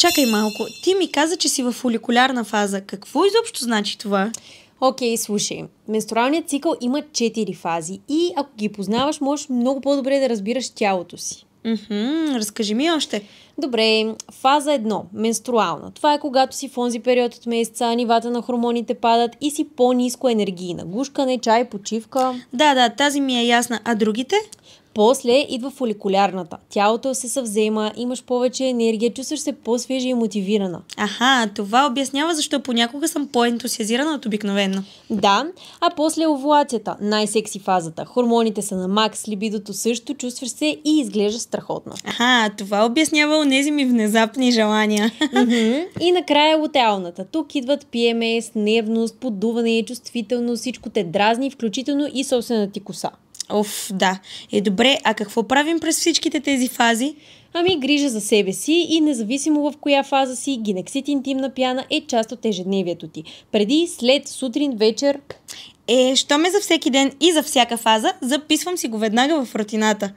чакай малко. Ти ми каза, че си в фоликулярна фаза. Какво изобщо значи това? Окей, слушай. Менструалният цикъл има 4 фази и ако ги познаваш, можеш много по-добре да разбираш тялото си. Разкажи ми още. Добре, фаза 1. Менструална. Това е когато си в онзи период от месеца, нивата на хормоните падат и си по-ниско енергийна. Гушкане, чай, почивка. Да, тази ми е ясна. А другите? После идва фоликулярната. Тялото се съвзема, имаш повече енергия, чувстваш се по-свежа и мотивирана. Аха, това обяснява защо понякога съм по-ентусиазирана от обикновено. Да, а после овулацията, най-секси фазата. Хормоните са на макс, либидото също, чувстваш се и изглеждаш страхотно. Аха, това обяснява онези ми внезапни желания. И накрая лутеалната. Тук идват PMS, нервност, подуване, чувствителност, всичко те дразни, включително и собствената ти коса. Да. Добре, а какво правим през всичките тези фази? Грижа за себе си и независимо в коя фаза си, гинексит интимна пяна е част от ежедневието ти. Преди, след, сутрин, вечер. Що ме за всеки ден и за всяка фаза, записвам си го веднага в рутината.